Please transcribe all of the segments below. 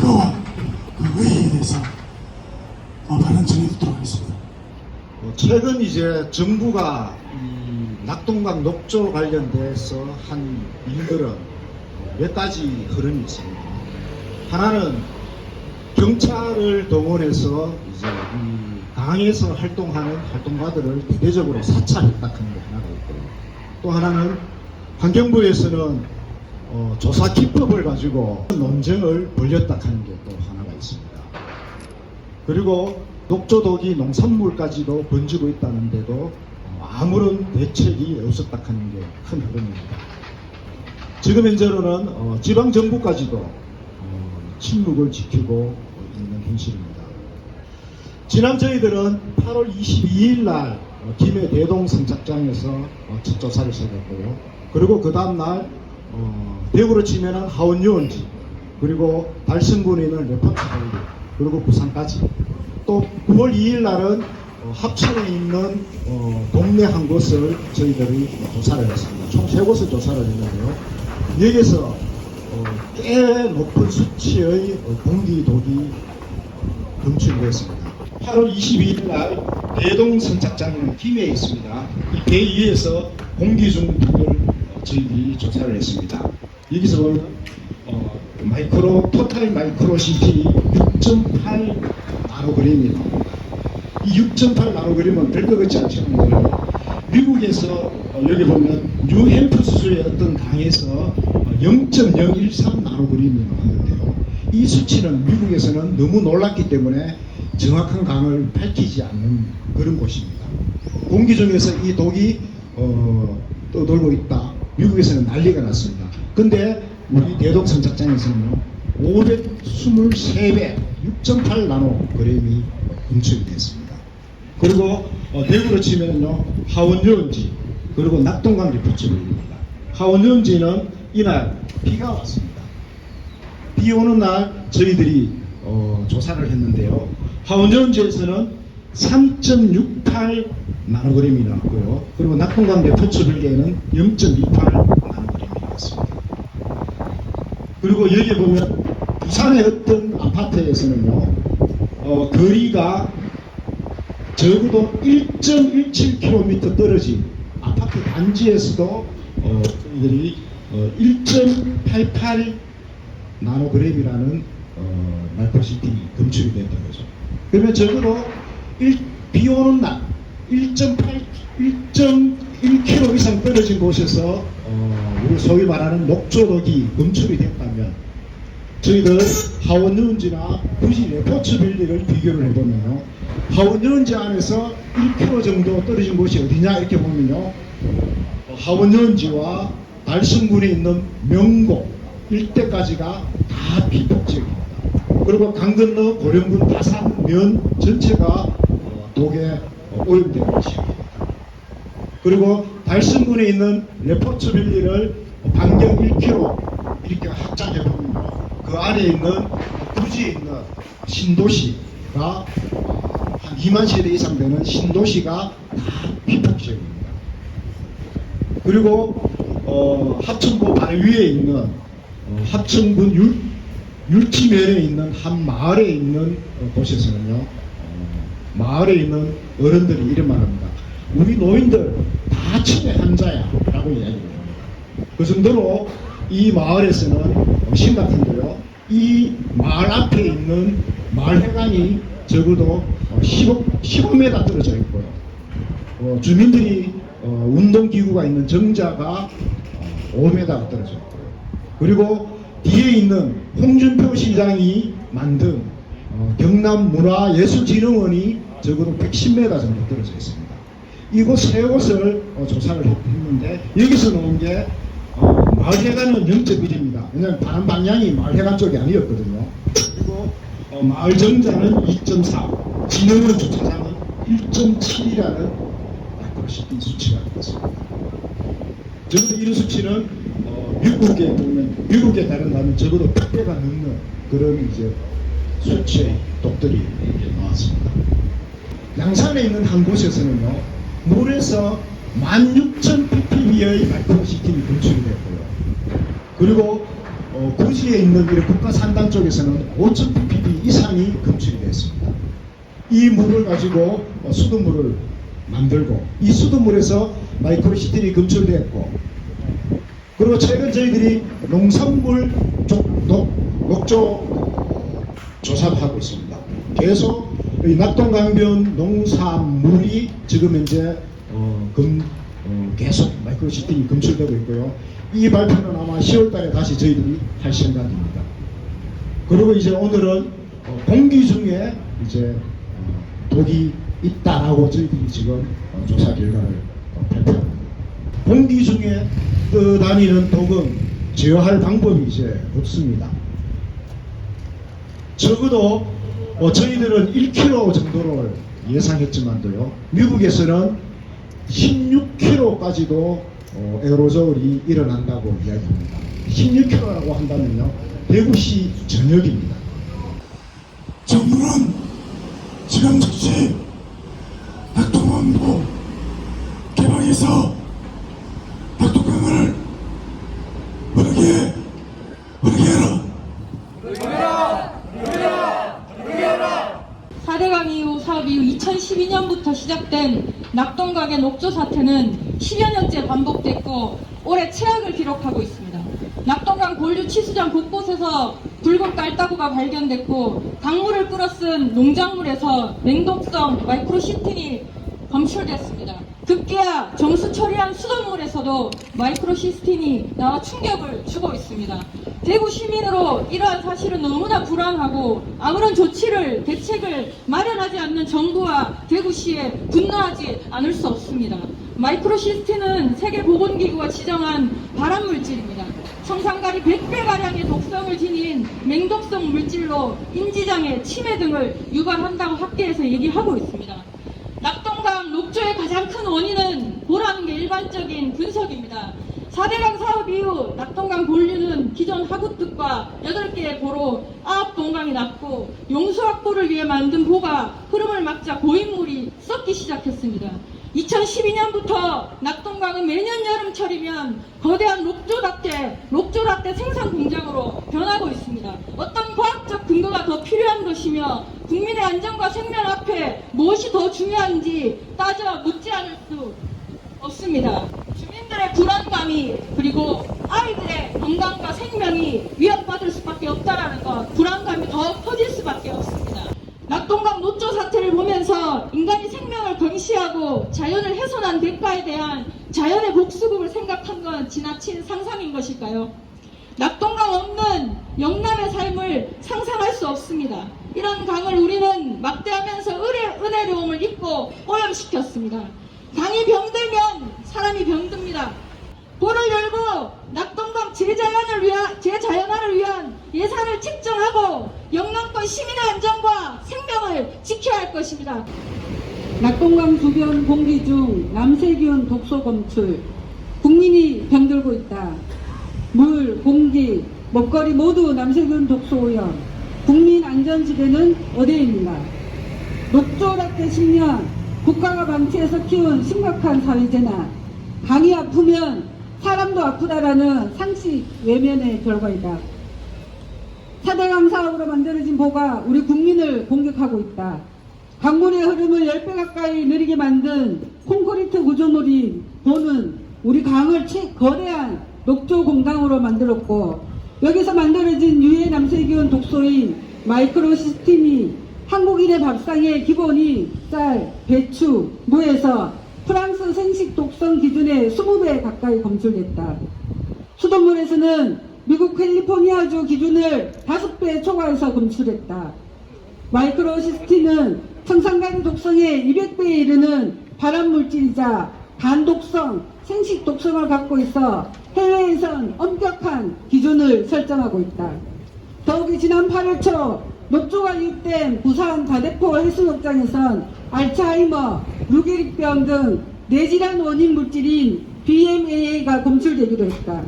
결과와 그 의의에 대해서 발언 전해드리도록 하겠습니다. 최근 이제 정부가 이 낙동강 녹조 관련돼서 한 일들은 몇 가지 흐름이 있습니다. 하나는 경찰을 동원해서 이제 이 강에서 활동하는 활동가들을 대대적으로 사찰했다는 게 하나가 있고, 또 하나는 환경부에서는 조사 기법을 가지고 논쟁을 벌였다 하는 게 또 하나가 있습니다. 그리고 녹조독이 농산물까지도 번지고 있다는데도 아무런 대책이 없었다 하는 게 큰 흐름입니다. 지금 현재로는 지방정부까지도 침묵을 지키고 있는 현실입니다. 지난 저희들은 8월 22일 날 김해 대동 선착장에서 첫 조사를 시작했고요. 그리고 그 다음날 대구로 치면은 하원유원지, 그리고 달성군에 있는 레퍼트홀리, 그리고 부산까지, 또 9월 2일 날은 합천에 있는 동네 한 곳을 저희들이 조사를 했습니다. 총 3곳을 조사를 했는데요. 여기에서 꽤 높은 수치의 공기독이 검출되었습니다. 8월 22일 날 대동 선착장에는 김해에 있습니다. 이 배 위에서 공기 중독을 저희들이 조사를 했습니다. 여기서 보면 토탈 마이크로시티 6.8 나노그램이 나옵니다. 이 6.8 나노그램은 별거 같지 않지만 미국에서 여기 보면 뉴햄프스주의 어떤 강에서 0.013 나노그램이 나왔는데요. 이 수치는 미국에서는 너무 놀랐기 때문에 정확한 강을 밝히지 않는 그런 곳입니다. 공기 중에서 이 독이 떠돌고 있다. 미국에서는 난리가 났습니다. 근데 우리 대동 선착장에서는 523배 6.8 나노그램이 검출이 됐습니다. 그리고 대구로 치면요, 하원유원지, 그리고 낙동강 리포츠입니다. 하원유원지는 이날 비가 왔습니다. 비 오는 날 저희들이 조사를 했는데요. 하원유원지에서는 3.68 나노그램이 나왔고요. 그리고 낙동강 레포츠 별개에는 0.28 나노그램이 나왔습니다. 그리고 여기 보면 부산의 어떤 아파트에서는요, 거리가 적어도 1.17km 떨어진 아파트 단지에서도 저희들이 1.88 나노그램이라는 마이크로시티 검출이 된다는 거죠. 그러면 적어도 비 오는 날 1.1km 이상 떨어진 곳에서 우리 소위 말하는 녹조독이 검출이 됐다면, 저희들 하원유원지나 굳이 레포츠밸리를 비교를 해보면요, 하원유원지 안에서 1km 정도 떨어진 곳이 어디냐 이렇게 보면요, 하원유원지와 달성군에 있는 명곡 일대까지가 다 비폭지역입니다. 그리고 강 건너 고령군 다산면 전체가 독에 오염된 지역입니다. 그리고 달성군에 있는 레포츠밸리를 반경 1km 이렇게 확장해 보면요, 그 안에 있는 부지에 있는 신도시가 한 2만 세대 이상 되는 신도시가 다 비폭지역입니다. 그리고 합천구 바로 위에 있는 합천군 율치면에 있는 한 마을에 있는 곳에서는요, 마을에 있는 어른들이 이런 말 합니다. 우리 노인들 다 치매 환자야 라고 이야기를 합니다. 그 정도로 이 마을에서는 심각한데요, 이 마을 앞에 있는 마을 해관이 적어도 15m 떨어져 있고요, 주민들이 운동기구가 있는 정자가 5m 떨어져 있고요, 그리고 뒤에 있는 홍준표 시장이 만든 경남문화예술진흥원이 적어도 110m 정도 떨어져 있습니다. 이곳 세 곳을 조사를 했는데, 여기서 나온 게 마을회관은 0.1입니다. 왜냐하면 다른 방향이 마을회관 쪽이 아니었거든요. 그리고 마을정자는 2.4, 진흥원 주차장은 1.7이라는 마이크로시티 수치가 있습니다. 적어도 이런 수치는 미국에 보면, 미국에 따른다면 적어도 100배가 넘는 그런 이제 수치의 독들이 나왔습니다. 양산에 있는 한 곳에서는요, 물에서 16,000 ppm의 마이크로시티이 검출이 됐고요. 그리고 고지에 있는 이런 국가 산단 쪽에서는 5,000 ppb 이상이 검출이 되었습니다. 이 물을 가지고 수돗물을 만들고 이 수돗물에서 마이크로시틴이 검출되었고, 그리고 최근 저희들이 농산물 녹조 조사도 하고 있습니다. 계속 이 낙동강변 농산물이 지금 현재 계속 마이크로시틴이 검출되고 있고요. 이 발표는 아마 10월달에 다시 저희들이 할 생각입니다. 그리고 이제 오늘은 공기 중에 이제 독이 있다라고 저희들이 지금 조사 결과를 발표합니다. 공기 중에 떠다니는 독은 제어할 방법이 이제 없습니다. 적어도 저희들은 1kg 정도를 예상했지만도요, 미국에서는 16kg까지도 에어로졸이 일어난다고 이야기합니다. 16kg라고 한다면요, 대구시 전역입니다. 정부는 지금 즉시 낙동강도 개방해서 낙동강을 흐르게 해라. 4대강 이후 사업 이후 2012년부터 시작된 낙동강의 녹조 사태는 10여 년째 반복됐고 올해 최악을 기록하고 있습니다. 낙동강 본류 치수장 곳곳에서 붉은 깔따구가 발견됐고 강물을 끌어쓴 농작물에서 맹독성 마이크로시틴이 검출됐습니다. 급기야 정수 처리한 수돗물에서도 마이크로시스틴이 나와 충격을 주고 있습니다. 대구 시민으로 이러한 사실은 너무나 불안하고 아무런 대책을 마련하지 않는 정부와 대구시에 분노하지 않을 수 없습니다. 마이크로시스틴은 세계보건기구가 지정한 발암물질입니다. 청산가리 100배가량의 독성을 지닌 맹독성 물질로 인지장애, 치매 등을 유발한다고 학계에서 얘기하고 있습니다. 낙동강 녹조의 가장 큰 원인은 보라는 게 일반적인 분석입니다. 4대강 사업 이후 낙동강 본류는 기존 하구뚝과 8개의 보로 9동강이 났고 용수 확보를 위해 만든 보가 흐름을 막자 고인물이 썩기 시작했습니다. 2012년부터 낙동강은 매년 여름철이면 거대한 녹조라떼 생산 공장으로 변하고 있습니다. 어떤 과학적 근거가 더 필요한 것이며 국민의 안전과 생명 앞에 무엇이 더 중요한지 따져 묻지 않을 수 없습니다. 주민들의 불안감이 그리고 아이들의 건강과 생명이 위협받을 수밖에 없다는 것, 불안감이 더 커질 수밖에 없습니다. 낙동강 녹조 사태를 보면서 인간이 생명을 경시하고 자연을 훼손한 대가에 대한 자연의 복수극을 생각한 건 지나친 상상인 것일까요? 낙동강 없는 영남의 삶을 상상할 수 없습니다. 이런 강을 우리는 막대하면서 은혜로움을 잊고 오염시켰습니다. 강이 병들면 사람이 병듭니다. 보를 열고 낙동강 재자연화를 위한 예산을 책정하고 영남권 시민의 안전과 생명을 지켜야 할 것입니다. 낙동강 주변 공기 중 남세균 독소 검출, 국민이 병들고 있다. 물, 공기, 먹거리 모두 남세균 독소 오염, 국민 안전지대는 어디에 있는가? 녹조라떼 10년, 국가가 방치해서 키운 심각한 사회재난, 강이 아프면 사람도 아프다라는 상식 외면의 결과이다. 4대강 사업으로 만들어진 보가 우리 국민을 공격하고 있다. 강물의 흐름을 10배 가까이 느리게 만든 콘크리트 구조물인 보는 우리 강을 거대한 녹조 공강으로 만들었고, 여기서 만들어진 유해 남세균 독소인 마이크로시스틴이 한국인의 밥상의 기본이 쌀, 배추, 무에서 프랑스 생식 독성 기준의 20배 가까이 검출됐다. 수돗물에서는 미국 캘리포니아주 기준을 5배 초과해서 검출했다. 마이크로시스틴은 청산가리 독성의 200배에 이르는 발암물질이자 간독성, 생식 독성을 갖고 있어 해외에선 엄격한 기준을 설정하고 있다. 더욱이 지난 8월 초 녹조가 유입된 부산 다대포 해수욕장에선 알츠하이머, 루게릭병 등 뇌질환 원인 물질인 BMAA가 검출되기도 했다.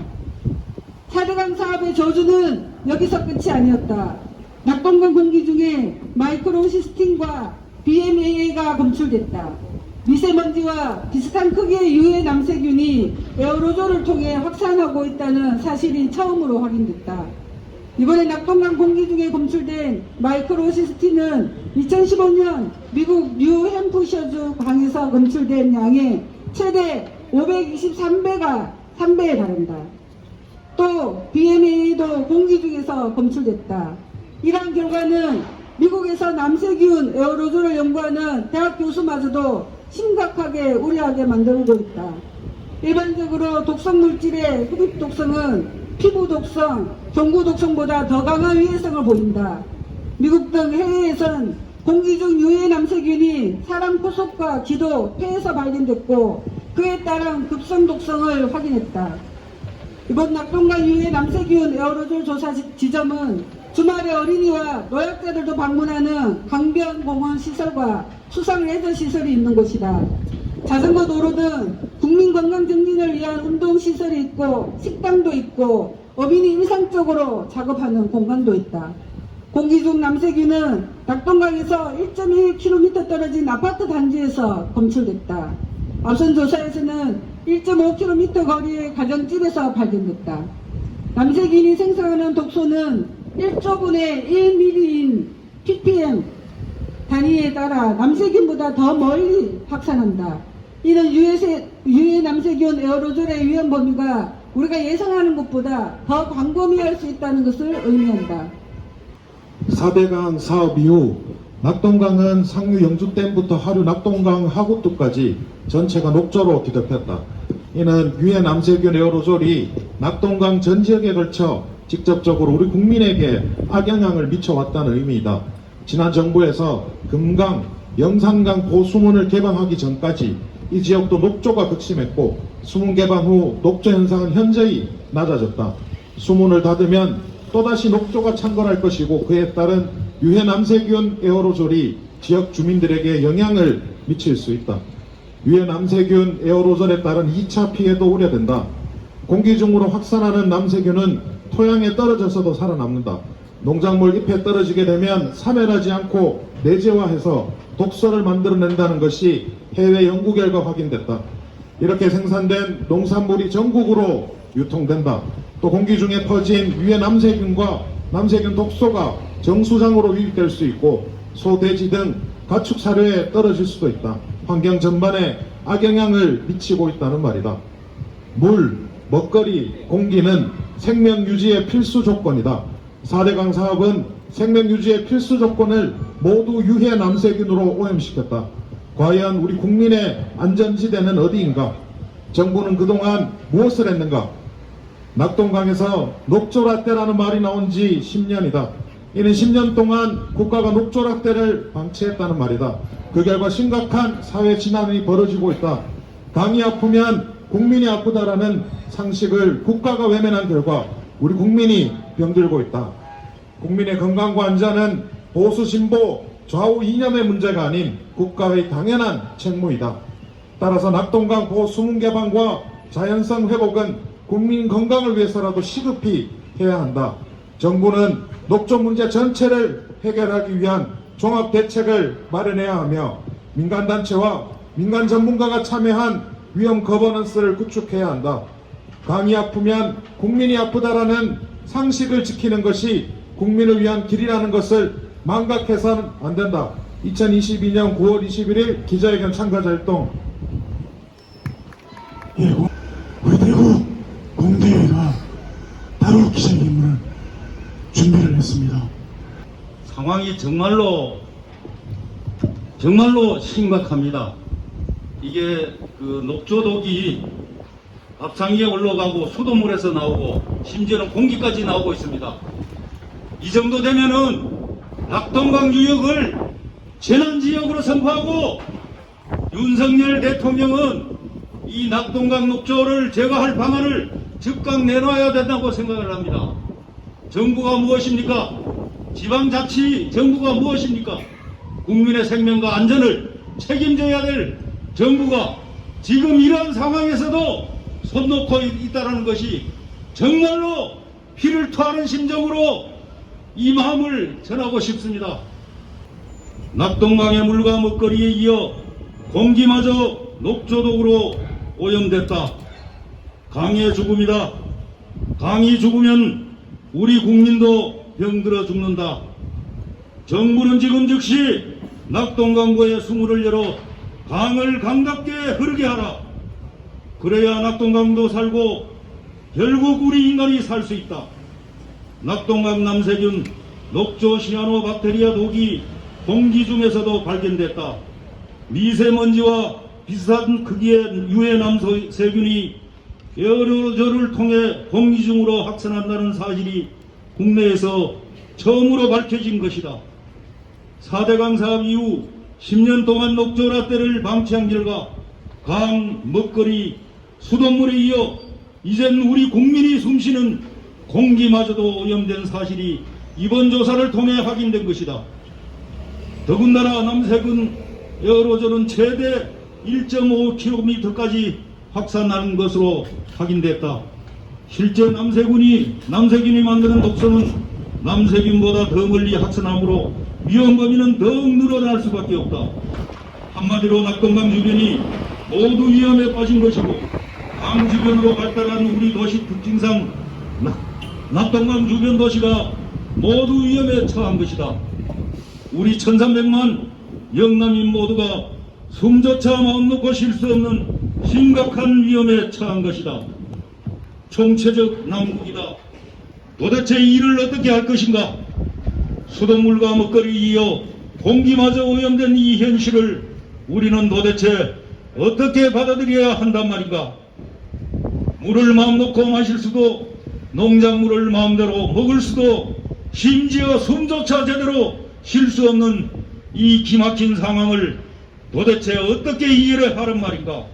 4대강 사업의 저주는 여기서 끝이 아니었다. 낙동강 공기 중에 마이크로시스틴과 BMAA가 검출됐다. 미세먼지와 비슷한 크기의 유해 남세균이 에어로졸을 통해 확산하고 있다는 사실이 처음으로 확인됐다. 이번에 낙동강 공기 중에 검출된 마이크로시스틴은 2015년 미국 뉴햄프셔주 강에서 검출된 양의 최대 523배가 3배에 달한다. 또 BMA도 공기 중에서 검출됐다. 이러한 결과는 미국에서 남세균 에어로졸을 연구하는 대학 교수마저도 심각하게 우려하게 만들고 있다. 일반적으로 독성 물질의 흡입 독성은 피부 독성, 종구 독성보다 더 강한 위해성을 보인다. 미국 등 해외에선 공기 중 유해 남세균이 사람 코속과 기도, 폐에서 발견됐고 그에 따른 급성 독성을 확인했다. 이번 낙동강 유해 남세균 에어로졸 조사 지점은 주말에 어린이와 노약자들도 방문하는 강변공원 시설과 수상 레저 시설이 있는 곳이다. 자전거 도로 등 국민 건강 증진을 위한 운동 시설이 있고 식당도 있고 어민이 일상적으로 작업하는 공간도 있다. 공기 중 남세균은 낙동강에서 1.1km 떨어진 아파트 단지에서 검출됐다. 앞선 조사에서는 1.5km 거리의 가정집에서 발견됐다. 남세균이 생성하는 독소는 1조분의 1mm인 ppm 단위에 따라 남세균보다 더 멀리 확산한다. 이는 유해 남세균 에어로졸의 위험 범위가 우리가 예상하는 것보다 더 광범위할 수 있다는 것을 의미한다. 4대강 사업 이후 낙동강은 상류 영주댐부터 하류 낙동강 하구뚜까지 전체가 녹조로 뒤덮였다. 이는 유해 남세균 에어로졸이 낙동강 전 지역에 걸쳐 직접적으로 우리 국민에게 악영향을 미쳐왔다는 의미이다. 지난 정부에서 금강, 영산강 보수문을 개방하기 전까지 이 지역도 녹조가 극심했고 수문 개방 후 녹조 현상은 현저히 낮아졌다. 수문을 닫으면 또다시 녹조가 창궐할 것이고 그에 따른 유해 남세균 에어로졸이 지역 주민들에게 영향을 미칠 수 있다. 유해 남세균 에어로졸에 따른 2차 피해도 우려된다. 공기 중으로 확산하는 남세균은 토양에 떨어져서도 살아남는다. 농작물 잎에 떨어지게 되면 사멸하지 않고 내재화해서 독소를 만들어낸다는 것이 해외 연구 결과 확인됐다. 이렇게 생산된 농산물이 전국으로 유통된다. 또 공기 중에 퍼진 유해 남세균과 남세균 독소가 정수장으로 유입될 수 있고 소, 돼지 등 가축 사료에 떨어질 수도 있다. 환경 전반에 악영향을 미치고 있다는 말이다. 물, 먹거리, 공기는 생명 유지의 필수 조건이다. 4대강 사업은 생명 유지의 필수 조건을 모두 유해 남세균으로 오염시켰다. 과연 우리 국민의 안전지대는 어디인가? 정부는 그동안 무엇을 했는가? 낙동강에서 녹조라떼라는 말이 나온 지 10년이다. 이는 10년 동안 국가가 녹조라떼를 방치했다는 말이다. 그 결과 심각한 사회 진환이 벌어지고 있다. 강이 아프면 국민이 아프다라는 상식을 국가가 외면한 결과 우리 국민이 병들고 있다. 국민의 건강과 안전은 보수 진보 좌우 이념의 문제가 아닌 국가의 당연한 책무이다. 따라서 낙동강 보수문 개방과 자연성 회복은 국민 건강을 위해서라도 시급히 해야 한다. 정부는 녹조 문제 전체를 해결하기 위한 종합 대책을 마련해야 하며 민간단체와 민간 전문가가 참여한 위험 거버넌스를 구축해야 한다. 강이 아프면 국민이 아프다라는 상식을 지키는 것이 국민을 위한 길이라는 것을 망각해서는 안 된다. 2022년 9월 21일 기자회견 참가자 활동. 예, 우리 대구 공대회가 따로 기자회견문을 준비를 했습니다. 상황이 정말로 심각합니다. 이게 녹조독이 밥상 위에 올라가고 수돗물에서 나오고 심지어는 공기까지 나오고 있습니다. 이 정도 되면은 낙동강 유역을 재난지역으로 선포하고 윤석열 대통령은 이 낙동강 녹조를 제거할 방안을 즉각 내놔야 된다고 생각을 합니다. 정부가 무엇입니까? 지방자치 정부가 무엇입니까? 국민의 생명과 안전을 책임져야 될 정부가 지금 이러한 상황에서도 손 놓고 있다는 것이 정말로 피를 토하는 심정으로 이 마음을 전하고 싶습니다. 낙동강의 물과 먹거리에 이어 공기마저 녹조독으로 오염됐다. 강의 죽음이다. 강이 죽으면 우리 국민도 병들어 죽는다. 정부는 지금 즉시 낙동강보의 수문을 열어 강을 강답게 흐르게 하라. 그래야 낙동강도 살고 결국 우리 인간이 살 수 있다. 낙동강 남세균 녹조 시아노 박테리아 독이 공기 중에서도 발견됐다. 미세먼지와 비슷한 크기의 유해 남세균이 에어로졸을 통해 공기 중으로 확산한다는 사실이 국내에서 처음으로 밝혀진 것이다. 4대강 사업 이후 10년 동안 녹조 라떼를 방치한 결과 강, 먹거리, 수돗물에 이어 이젠 우리 국민이 숨쉬는 공기마저도 오염된 사실이 이번 조사를 통해 확인된 것이다. 더군다나 남세균 에어로졸은 최대 1.5km까지 확산하는 것으로 확인됐다. 실제 남세균이 만드는 독소는 남세균보다 더 멀리 확산하므로 위험 범위는 더욱 늘어날 수밖에 없다. 한마디로 낙동강 주변이 모두 위험에 빠진 것이고 강 주변으로 발달한 우리 도시 특징상 낙동강 주변 도시가 모두 위험에 처한 것이다. 우리 1300만 영남인 모두가 숨조차 마음 놓고 쉴 수 없는 심각한 위험에 처한 것이다. 총체적 난국이다. 도대체 이를 어떻게 할 것인가? 수돗물과 먹거리에 이어 공기마저 오염된 이 현실을 우리는 도대체 어떻게 받아들여야 한단 말인가? 물을 마음 놓고 마실 수도, 농작물을 마음대로 먹을 수도, 심지어 숨조차 제대로 쉴 수 없는 이 기막힌 상황을 도대체 어떻게 이해를 하란 말인가?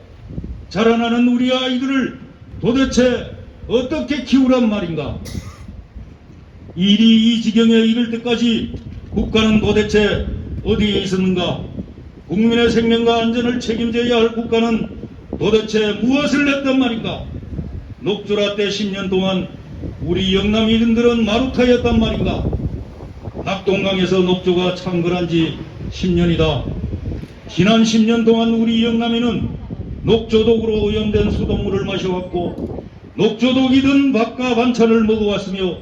자라나는 우리 아이들을 도대체 어떻게 키우란 말인가? 일이 이 지경에 이를 때까지 국가는 도대체 어디에 있었는가? 국민의 생명과 안전을 책임져야 할 국가는 도대체 무엇을 했단 말인가? 녹조라 때 10년 동안 우리 영남인들은 마루타였단 말인가? 낙동강에서 녹조가 창궐한 지 10년이다. 지난 10년 동안 우리 영남인은 녹조독으로 오염된 수돗물을 마셔왔고 녹조독이 든 밥과 반찬을 먹어왔으며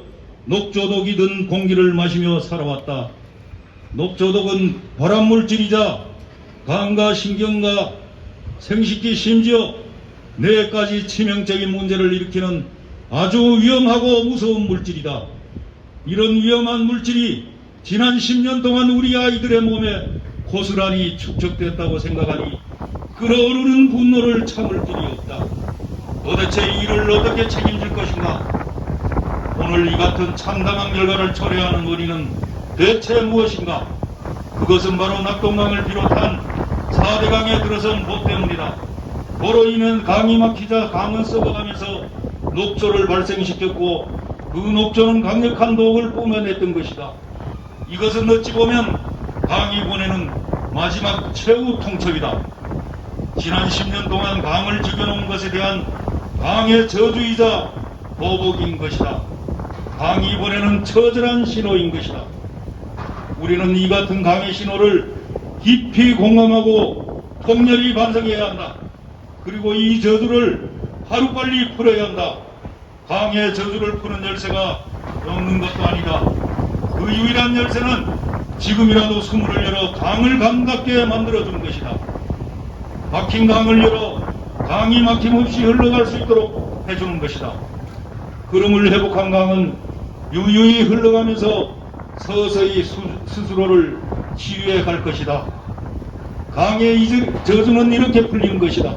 녹조독이 든 공기를 마시며 살아왔다. 녹조독은 발암물질이자 간과 신경과 생식기 심지어 뇌까지 치명적인 문제를 일으키는 아주 위험하고 무서운 물질이다. 이런 위험한 물질이 지난 10년 동안 우리 아이들의 몸에 고스란히 축적됐다고 생각하니 끓어오르는 분노를 참을 길이 없다. 도대체 이를 어떻게 책임질 것인가? 오늘 이 같은 참담한 결과를 초래하는 원인은 대체 무엇인가? 그것은 바로 낙동강을 비롯한 4대강에 들어선 보 때문이다. 보로 인해 강이 막히자 강은 썩어가면서 녹조를 발생시켰고 그 녹조는 강력한 독을 뿜어냈던 것이다. 이것은 어찌 보면 강이 보내는 마지막 최후 통첩이다. 지난 10년 동안 강을 죽여놓은 것에 대한 강의 저주이자 보복인 것이다. 강이 보내는 처절한 신호인 것이다. 우리는 이 같은 강의 신호를 깊이 공감하고 통렬히 반성해야 한다. 그리고 이 저주를 하루빨리 풀어야 한다. 강의 저주를 푸는 열쇠가 없는 것도 아니다. 그 유일한 열쇠는 지금이라도 수문을 열어 강을 강답게 만들어주는 것이다. 막힌 강을 열어 강이 막힘없이 흘러갈 수 있도록 해주는 것이다. 흐름을 회복한 강은 유유히 흘러가면서 서서히 스스로를 치유해 갈 것이다. 강의 저주는 이렇게 풀린 것이다.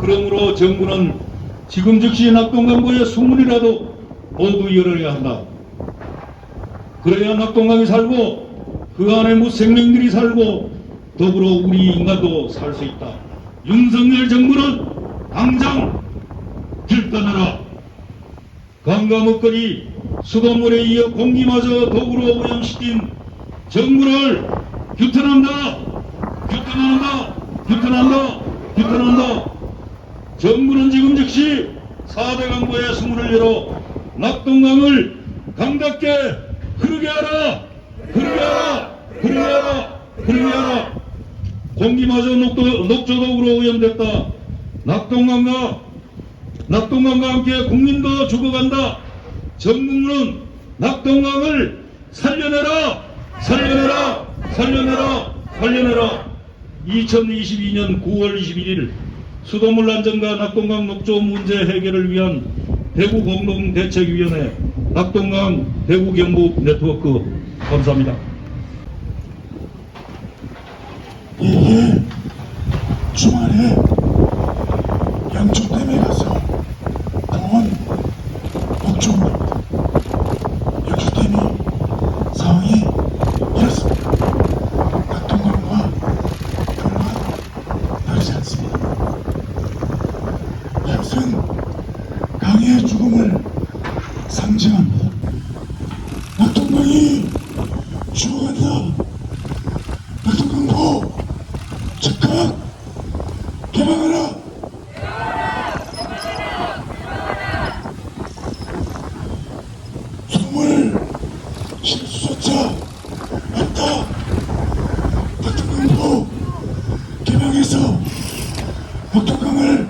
그러므로 정부는 지금 즉시 낙동강보의 수문이라도 모두 열어야 한다. 그래야 낙동강이 살고 그 안에 무생명들이 살고 더불어 우리 인간도 살 수 있다. 윤석열 정부는 당장 결단하라. 강과 먹거리, 수돗물에 이어 공기마저 독으로 오염시킨 정부를 규탄한다. 규탄한다. 규탄한다. 규탄한다. 정부는 지금 즉시 4대 강보의 수문을 열어 낙동강을 강답게 흐르게 하라. 흐르게 하라. 흐르게 하라. 흐르게 하라. 공기마저 녹조독으로 오염됐다. 낙동강과 함께 국민도 죽어간다. 정부는 낙동강을 살려내라! 살려내라! 살려내라! 살려내라! 2022년 9월 21일 수돗물 안전과 낙동강 녹조 문제 해결을 위한 대구공동대책위원회 낙동강 대구경북 네트워크 감사합니다. 주말에 양초댐에 가서 본 녹조입니다. 양초댐이 상황이 이렇습니다. 낙동강과 별반 다르지 않습니다. 이것은 강의 죽음을 상징합니다. 낙동강이 죽어간다. 낙동강도 즉각 개방하라. 속물 실수조차 없다. 낙동강도 개방해서 낙동강을